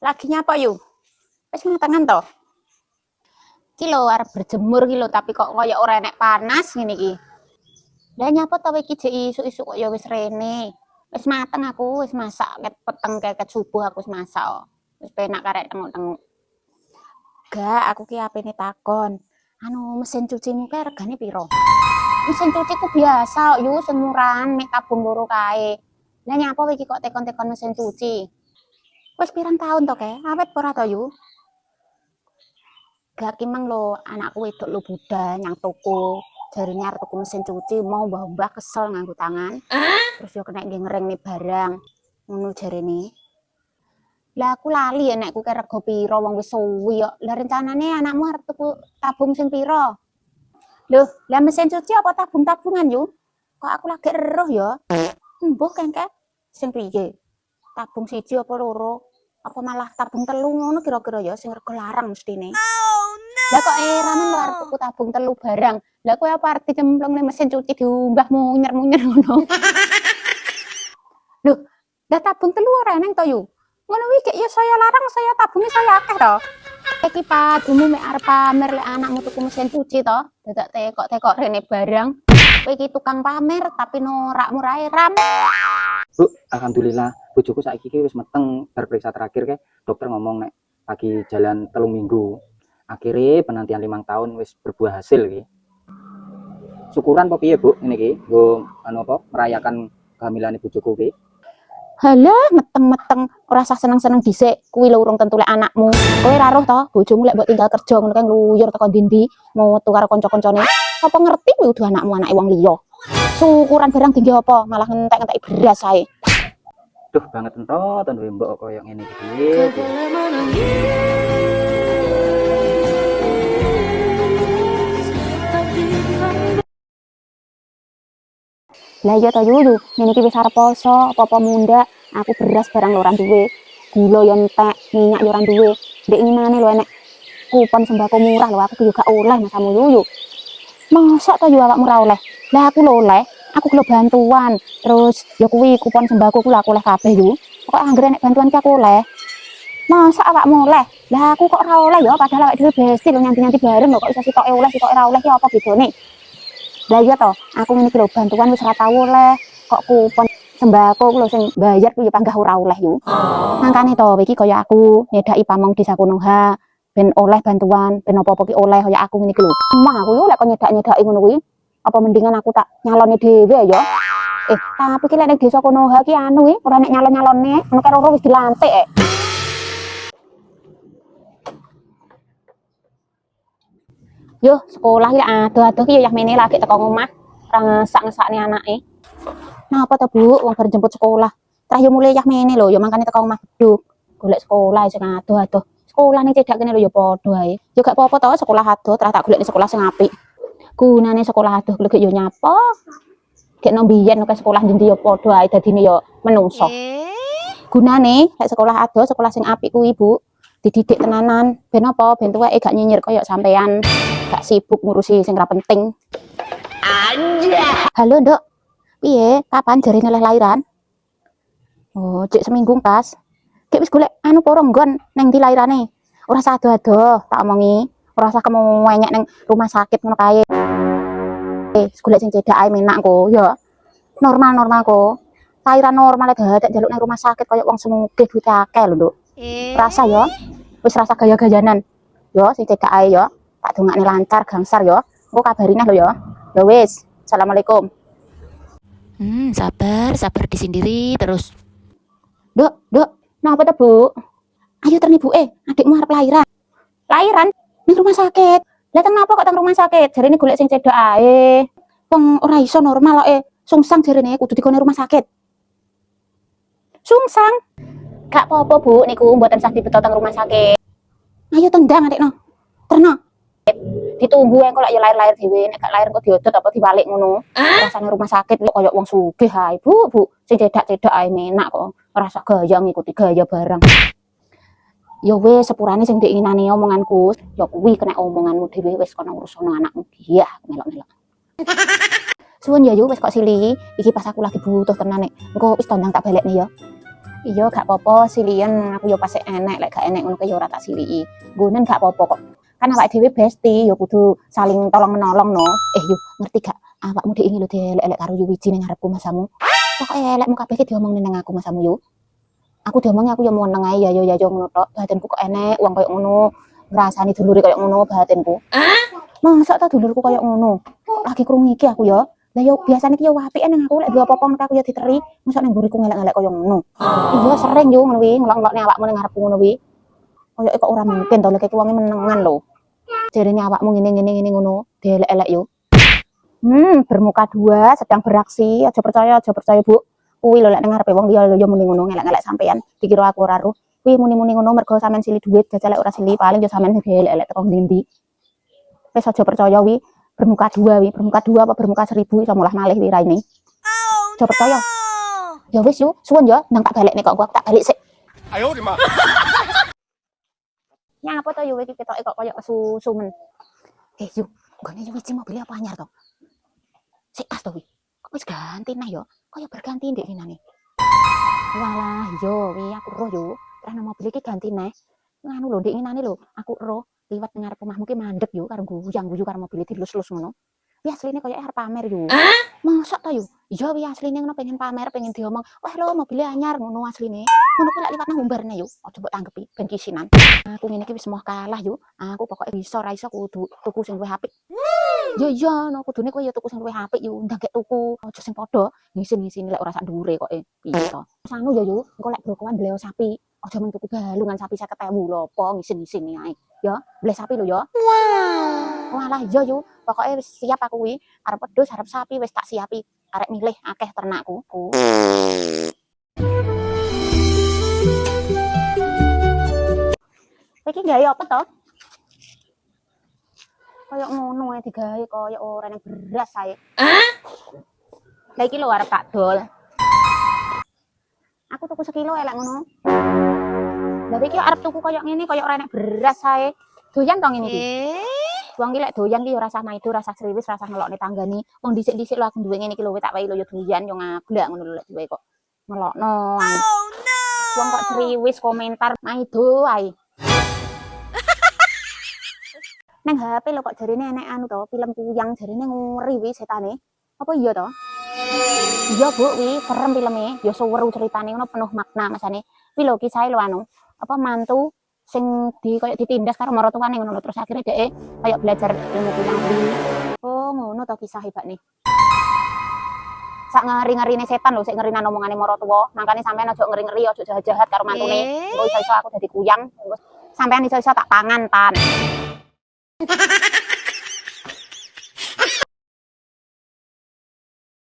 Lagi nyapa yuk? Wis matangan toh? Iki lho arep berjemur iki lho, tapi kok koyo ora enek panas ngene iki. Lah nyapa to iki jek isuk-isuk kok ya wis rene. Wis mateng aku, wis masak ket peteng keket subuh aku wis masak. Wis penak karek tengok-tengok. Gak, aku ki apene takon. Anu mesin cucimu ki regane piro? Mesin cuciku biasa yo sing murahan mek tabung loro kae. Lah nyapa iki kok tekon-tekon mesin cuci? Wis pirang tahun to kae? Awet ora to yu? Gak kimang lo anakku wedok lo Buddha nyang toko jarine arep tuku mesin cuci mau mbah-mbah kesel nganggo tangan terus yo kena ngereng nih barang ngono jarine. Lah aku lali ya nekku ke rego piro wong wis suwi yo. Lah rencanane anakmu arep tuku tabung sing piro? Loh, lah mesin cuci apa tabung-tabungan yu? Kok aku lagi eruh ya? Mbuh kengke sing piye? Tabung siji apa loro? Apa malah tabung telu ngono kira-kira ya sing rego larang mestine. Lah kok ramen lho arep tuku tabung telu barang. Lah kowe apa arep dicemplung ning mesin cuci diumbah munyer-munyer ngono. Loh, lah tabung telu ora neng to yu? Ngono iki ya saya larang saya tabungnya saya akeh to. Iki padumu mek arep pamer lek anakmu tuku mesin cuci to. Dadak tekok-tekok rene barang. Kowe iki tukang pamer tapi norak murahe ram. Bu, alhamdulillah bojoku saiki ki wis meteng bar periksa terakhir ke dokter ngomong nek lagi jalan 3 minggu. Akhirnya penantian 5 tahun wis berbuah hasil ki. Syukuran apa piye, Bu? Ini ki nggo anu apa merayakan kehamilan bojoku ki. Halah, meteng-meteng ora usah seneng-seneng dhisik. Kuwi lho urung tentu lek anakmu. Kowe ora roh to, bojomu lek mbok tinggal kerja ngono kae ngluyur teko ndi-ndi, mau metu karo kanca-kancane. Apa ngerti kuwi udah anakmu anake wong liya. Syukuran barang tinggi apa, malah ngentek-ngentek beras ae. Duh, banget entot ten mbok koyo ngene iki piye. Lah iya to Yuyu, ngene iki wis arep poso, apa-apa mundhak, aku beras barang lho ora duwe. Gula yo entek, minyak yo ora duwe. Ndek ngene lho enek kupon sembako murah lho aku yo gak oleh masamu Yuyu. Masa to yo awakmu ora oleh? Lah aku lho oleh, aku lho bantuan. Terus yo kuwi kupon sembako ku lho aku oleh kabeh yo. Kok anggere nek bantuan ki aku oleh. Masa awakmu oleh? Lah aku kok ora oleh yo padahal awake dhewe besti lho nyanti-nyanti bareng lho kok iso sitoke oleh sitoke ora oleh ki apa bedane? Lah iya toh, aku ngene iki lho bantuan wis ora tau oleh, kok kupon sembako lho sing bayar ku ya panggah ora oleh yo. Mangkane to iki kaya aku nyedaki pamong desa Konoha ben oleh bantuan, ben apa-apa ki oleh kaya aku ngene iki lho. Emang aku yo lek kok nyedak-nyedaki ngono kuwi, apa mendingan aku tak nyalone dhewe ya. Tapi ki lek ning desa Konoha ki anu ki ora nek nyalon-nyalone, ngono karo wis dilantik Yo, sekolah ki adoh-adoh ki yo yah mene lagi teko omah, ora ngesak-ngesakne anake. Nah, apa to, Bu? Wong bar jemput sekolah. Trah yo mulai yah mene lho, yo mangkane teko omah beduk. Golek sekolah sing adoh-adoh. Sekolah ning cedak kene lho yo padha ae. Yo gak apa-apa to sekolah adoh, trah tak golekne sekolah sing apik. Gunane sekolah adoh lho yo nyapa? Gek nang biyen nek sekolah ndi yo padha ae dadine yo menungso. Gunane lek sekolah adoh, sekolah sing apik kuwi, Bu. Dididik tenanan, ben apa? Ben tuweke gak nyinyir koyo sampean. Gak sibuk ngurusi sing ra penting. Anja. Halo, Nduk. Piye? Kapan jarine oleh lairan? Oh, cek seminggu pas. Cek wis golek anu poro nggon neng ndi lairane. Ora usah ado-ado, tak omongi. Ora usah kamu wenyek neng rumah sakit ngono kae. Wis golek sing cedak ae menak kok, ya. Normal-normal kok. Lairan normal dadak njaluk nang rumah sakit koyo wong sumugih duit akeh lho, Nduk. Rasa ya. Wis rasa gaya-gayanan. Yo sing cedak ae ya. Tak dongakne lancar gangsar ya. Engko kabari neh lho ya. Ya wis. Assalamualaikum. Sabar disindiri terus. Duk, napa to, Bu? Ayo terni Bu, adikmu arep lahiran. Lahiran ning rumah sakit. Lah kenapa kok teng rumah sakit? Jarine golek sing cedok ae. Wong ora iso normal kok sungsang jarine kudu dikone rumah sakit. Sungsang? Gak apa-apa, Bu, niku mboten sah dibeto teng rumah sakit. Ayo tendang adikno. Terno. Ditunggu engko lak ya lahir-lahir dhewe, nek gak lahir kok diodot apa dibalik ngono. Rasane rumah sakit kok koyo wong sugih ae, Bu. Sing cedak-cedak ae menak kok. Ora usah gaya ngikuti gaya barang. Ya wis sepurane sing diinane omonganku, ya kuwi kena omonganmu dhewe wis kono urusono anakmu. Iya, melok-melok. Suwun ya Yu, wis kok sili. Iki pas aku lagi butuh tenan nek. Engko wis tondang tak balekne ya. Iya gak apa-apa silian aku yo pas enek lek gak enek ngono ke yo ora tak siliki. Nggonen gak apa-apa kok. Kan awake dhewe besti yo kudu saling tolong menolong no. Yo ngerti gak awakmu dhek iki lho dielek-elek karo yu wiji ning ngarepku masamu. Pokoke elekmu kabeh iki diomongin nang aku masamu yo. Aku diomongnya aku yo meneng ae ya yo ngono tok. Batinku kok enek wong koyo ngono. Ngrasani dulure koyo ngono batinku. Masa ta dulurku koyo ngono. Lagi krungu iki aku yo. Lah yo biasane ki yo apike nang aku lek duwe apa-apa nek aku yo diteri. Mosok nang mburiku ngelek-ngelek koyo ngono. Iya sering yo ngono kuwi, ngelok-ngelokne awakmu ning ngarepku ngono kuwi. Koyoke kok ora mungkin to lek iki wonge menengan lho. Jarene awakmu ngene ngono, dielek-elek yo. Bermuka dua sedang beraksi, aja percaya, Bu. Kuwi lho lek ning ngarepe wong liya lho yo muni ngono ngelek-ngelek sampean. Dikira aku ora roh. Kuwi muni-muni ngono mergo sampean sili duit, jajal lek ora sili paling yo sampean dielek-elek teko ndi-ndi. Wis aja percaya wi, bermuka dua apa bermuka 1000 iso mulah malih wi raine. Aja percaya. Ya wis yo, suwun yo, nang tak balekne kok aku tak balik sik. Ayo di mak. Nyapa to yo iki ketoke kok koyo susu men. Yo, gone yo wiji mobil apa anyar to? Sik tas to wi. Kok wis ganti nah yo, koyo berganti ndek dinane. Walah, yo wi aku roh yo, terus mobil iki ganti neh. Nganu lho ndek nginane lho, aku roh liwat ngarep omahmu ki mandek yo karo guyang-guyu karo mobil dilus-lus ngono. Wi asline koyo arep pamer yo. Mosok ta yo? Iya wi asline ngono pengen pamer, pengen diomong, "Wah lho mobilnya anyar," ngono asline. Ngono kuwi lek liwat nang umbarne yo, aja mbok tanggepi ben kisinan. Aku ngene iki wis moh kalah yo. Aku pokoke iso ra iso kudu tuku sing luwih apik. Yo iya no kudune kowe yo tuku sing luwih apik yo, ndang gek tuku aja sing padha ngisin-ngisini lek ora sak dhuwure kok piye to. Sanu yo yo, engko lek brokoan bleo sapi, aja men tuku balungan sapi 50.000 lho apa ngisin-ngisini ae. Ya, bleh sapi lho ya. Wow. Walah iya yo, pokoke wis siap aku kuwi, arep wedhus, arep sapi wis tak siapi. Arek milih akeh ternakku. Kowe iki gawe apa to? Kayak ngono ae digawe kaya ora nang beras ae. Lah iki lho arep tak dol. Aku tuku sekilo elek ngono. Lah iki arep tuku kaya ngene kaya ora nek beras ae. Doyan to ngene iki. Wong iki lek doyan ki yo rasa maido, rasa sriwis, rasa ngelokne tanggane. Wong dhisik-dhisik lho aku duwe ngene iki lho tak wae lho yo doyan yo ngablak ngono lho lek duwe kok. Ngelokno ae. Wong kok sriwis komentar maido ae. Nang HP lho kok jarine enek anu to, film kuyang jarine ngeri wi setane. Apa iya to? Iya Bu, wi serem filme, ya seweru ceritane ngono penuh makna masane. Wi lho kisahe lho anu, apa mantu sing koyo ditindas karo maratuwane ngono lho terus akhirnya dhek koyo belajar ilmu kuyang kuwi. Oh, ngono to kisah hebane. Sak ngeri-ngerine setan lho, sik ngerinan omongane maratuwa. Mangkane sampean aja ngeri-ngeri, aja jahat-jahat karo mantune. Engko iso-iso aku dadi kuyang, sampean iso-iso tak pangan tan.